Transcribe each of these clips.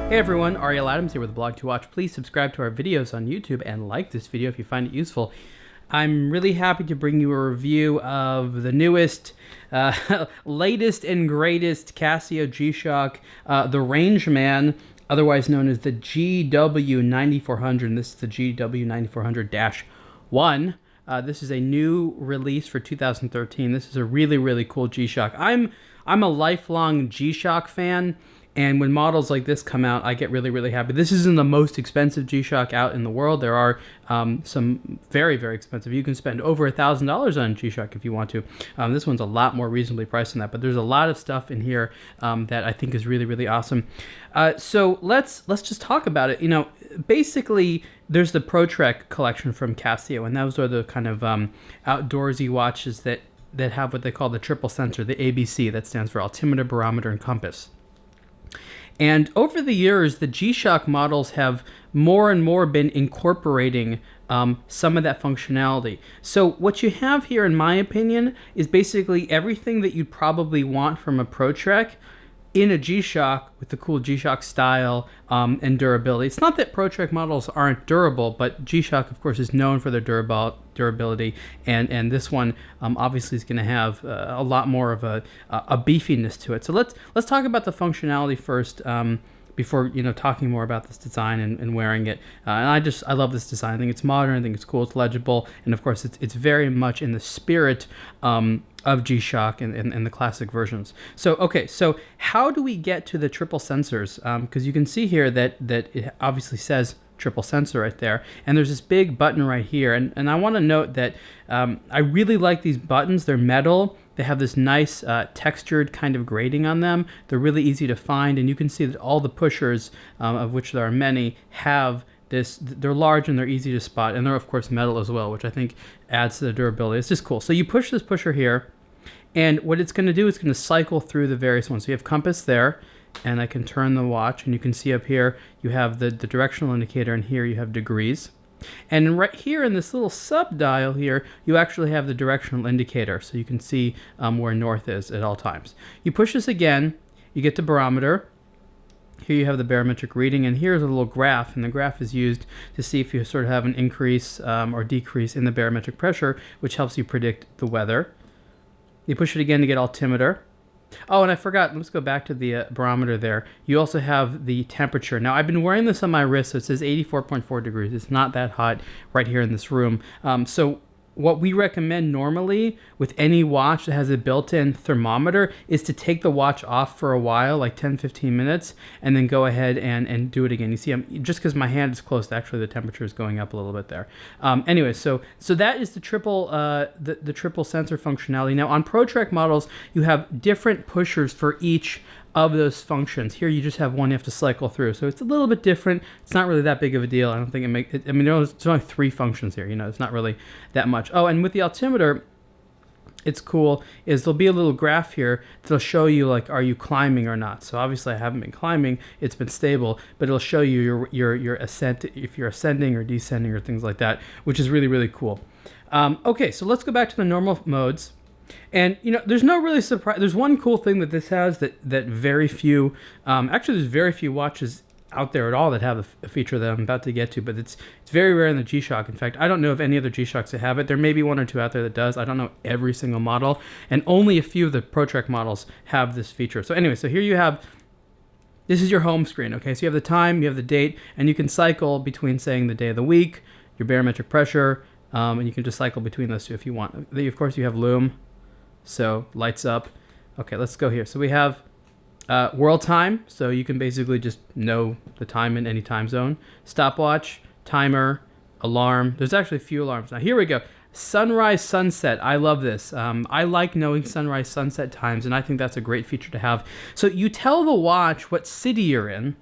Hey everyone, Ariel Adams here with aBlogtoWatch. Please subscribe to our videos on YouTube and like this video if you find it useful. I'm really happy to bring you a review of the newest, latest and greatest Casio G-Shock, the Rangeman, otherwise known as the GW9400, and this is the GW9400-1. This is a new release for 2013. This is a really, really cool G-Shock. I'm a lifelong G-Shock fan. And when models like this come out, I get really, really happy. This isn't the most expensive G-Shock out in the world. There are some very, very expensive. You can spend over $1,000 on G-Shock if you want to. This one's a lot more reasonably priced than that. But there's a lot of stuff in here that I think is really, really awesome. So let's just talk about it. You know, basically, there's the ProTrek collection from Casio, and those are the kind of outdoorsy watches that have what they call the triple sensor, the ABC. That stands for altimeter, barometer, and compass. And over the years, the G-Shock models have more and more been incorporating some of that functionality. So what you have here, in my opinion, is basically everything that you'd probably want from a ProTrek in a G-Shock with the cool G-Shock style and durability. It's not that ProTrek models aren't durable, but G-Shock, of course, is known for their durability, and this one obviously is going to have a lot more of a beefiness to it. So let's talk about the functionality first before talking more about this design and wearing it. And I love this design. I think it's modern. I think it's cool. It's legible, and of course, it's very much in the spirit of G-Shock and the classic versions. So okay, so how do we get to the triple sensors? Because you can see here that it obviously says triple sensor right there, and there's this big button right here, and I want to note that I really like these buttons. They're metal. They have this nice textured kind of grading on them. They're really easy to find, and you can see that all the pushers, of which there are many, have this. They're large and they're easy to spot, and they're of course metal as well, which I think adds to the durability. It's just cool. So you push this pusher here, and what it's going to do is going to cycle through the various ones. So you have compass there, and I can turn the watch, and you can see up here you have the directional indicator, and here you have degrees. And right here in this little sub dial here, you actually have the directional indicator, so you can see where north is at all times. You push this again, you get to barometer. Here you have the barometric reading, and here's a little graph, and the graph is used to see if you sort of have an increase or decrease in the barometric pressure, which helps you predict the weather. You push it again to get altimeter. Oh, and I forgot, let's go back to the barometer there. You also have the temperature. Now, I've been wearing this on my wrist, so it says 84.4 degrees. It's not that hot right here in this room. So what we recommend normally with any watch that has a built-in thermometer is to take the watch off for a while, like 10-15 minutes, and then go ahead and do it again. You see, just because my hand is close, actually the temperature is going up a little bit there. Anyway, so that is the triple triple sensor functionality. Now on ProTrek models, you have different pushers for each of those functions. Here you just have one you have to cycle through, so it's a little bit different. It's not really that big of a deal. I don't think I mean, there's only 3 functions here. It's not really that much. Oh, and with the altimeter, it's cool is there'll be a little graph here that'll show you, like, are you climbing or not. So obviously I haven't been climbing, it's been stable, but it'll show you your ascent, if you're ascending or descending or things like that, which is really, really cool. Okay, so let's go back to the normal modes. And there's no really surprise. There's one cool thing that this has that very few, actually there's very few watches out there at all that have a feature that I'm about to get to, but it's very rare in the G-Shock. In fact, I don't know of any other G-Shocks that have it. There may be 1 or 2 out there that does. I don't know every single model, and only a few of the ProTrek models have this feature. So anyway, so here you have, this is your home screen, okay? So you have the time, you have the date, and you can cycle between saying the day of the week, your barometric pressure, and you can just cycle between those two if you want. Of course, you have Loom. So lights up. Okay, let's go here. So we have world time. So you can basically just know the time in any time zone. Stopwatch, timer, alarm. There's actually a few alarms. Now here we go. Sunrise, sunset. I love this. I like knowing sunrise, sunset times, and I think that's a great feature to have. So you tell the watch what city you're in,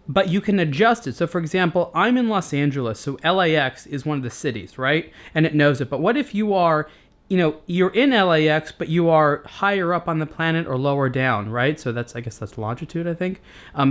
but you can adjust it. So for example, I'm in Los Angeles, so LAX is one of the cities, right? And it knows it. But what if you are, you're in LAX, but you are higher up on the planet or lower down, right? So I guess that's longitude, I think.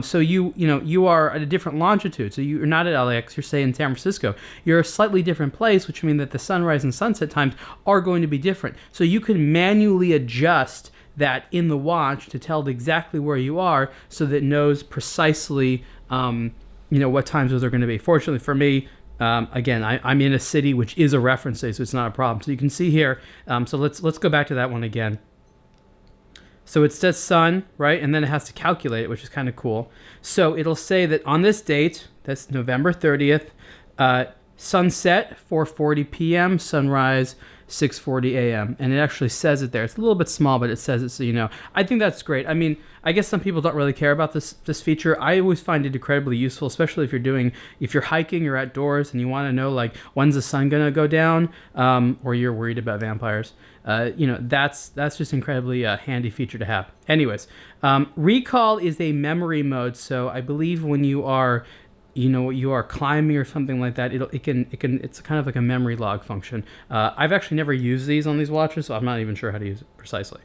So you are at a different longitude. So you're not at LAX, you're, say, in San Francisco. You're a slightly different place, which means that the sunrise and sunset times are going to be different. So you can manually adjust that in the watch to tell exactly where you are, so that it knows precisely what times those are going to be. Fortunately for me, again, I'm in a city which is a reference day, so it's not a problem. So you can see here. So let's go back to that one again. So it says sun, right? And then it has to calculate it, which is kind of cool. So it'll say that on this date, that's November 30th, sunset 4:40 p.m., sunrise 6:40 a.m. And it actually says it there. It's a little bit small, but it says it so you know. I think that's great. I mean, I guess some people don't really care about this feature. I always find it incredibly useful, especially if you're hiking, you're outdoors, and you want to know like when's the sun gonna go down, or you're worried about vampires. That's just incredibly handy feature to have. Anyways, recall is a memory mode. So I believe when you are climbing or something like that, it's kind of like a memory log function. I've actually never used these on these watches, so I'm not even sure how to use it precisely.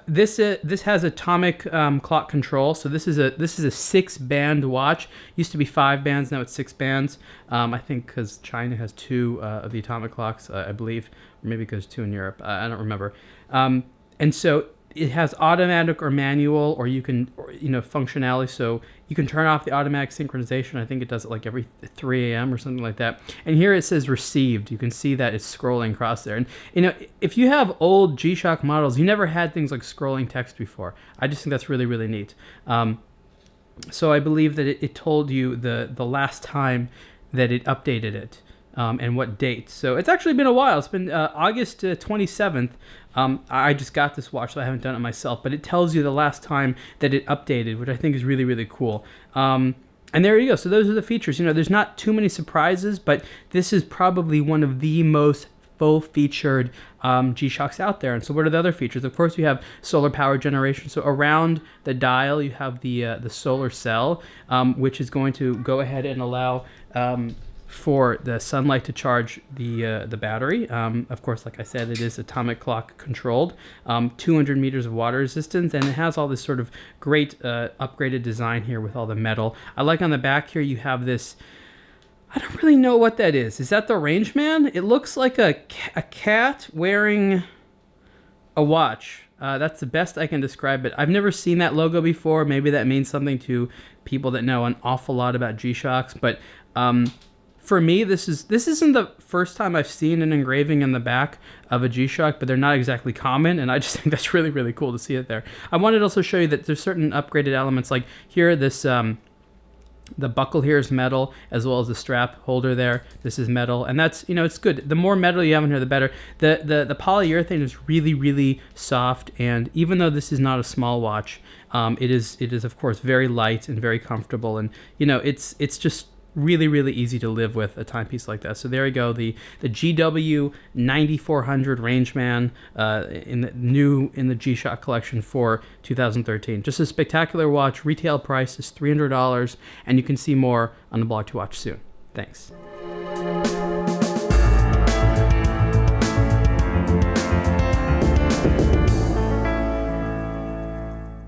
This has atomic clock control. So this is a 6-band watch. Used to be 5 bands, now it's 6 bands. I think because China has 2 of the atomic clocks, I believe, or maybe because 2 in Europe. I don't remember. And so it has automatic or manual, or you can, functionality. So you can turn off the automatic synchronization. I think it does it like every 3 a.m. or something like that. And here it says received. You can see that it's scrolling across there. And, if you have old G-Shock models, you never had things like scrolling text before. I just think that's really, really neat. So I believe that it told you the last time that it updated it. And what date. So it's actually been a while. It's been August 27th. I just got this watch, so I haven't done it myself, but it tells you the last time that it updated, which I think is really, really cool. And there you go. So those are the features. There's not too many surprises, but this is probably one of the most full-featured G-Shocks out there. And so what are the other features? Of course, you have solar power generation. So around the dial, you have the solar cell, which is going to go ahead and allow for the sunlight to charge the battery. Of course, like I said, it is atomic clock controlled, 200 meters of water resistance, and it has all this sort of great upgraded design here with all the metal. I like on the back here you have this, I don't really know what that is. Is that the Rangeman? It looks like a cat wearing a watch. That's the best I can describe it. I've never seen that logo before. Maybe that means something to people that know an awful lot about G-Shocks, but for me, this isn't the first time I've seen an engraving in the back of a G-Shock, but they're not exactly common, and I just think that's really, really cool to see it there. I wanted to also show you that there's certain upgraded elements, like here, this the buckle here is metal, as well as the strap holder there. This is metal, and that's, it's good. The more metal you have in here, the better. The polyurethane is really, really soft, and even though this is not a small watch, it is of course very light and very comfortable, and it's just really, really easy to live with a timepiece like that. So there you go, the GW9400 Rangeman in the G-Shock collection for 2013. Just a spectacular watch. Retail price is $300, and you can see more on aBlogtoWatch soon. Thanks.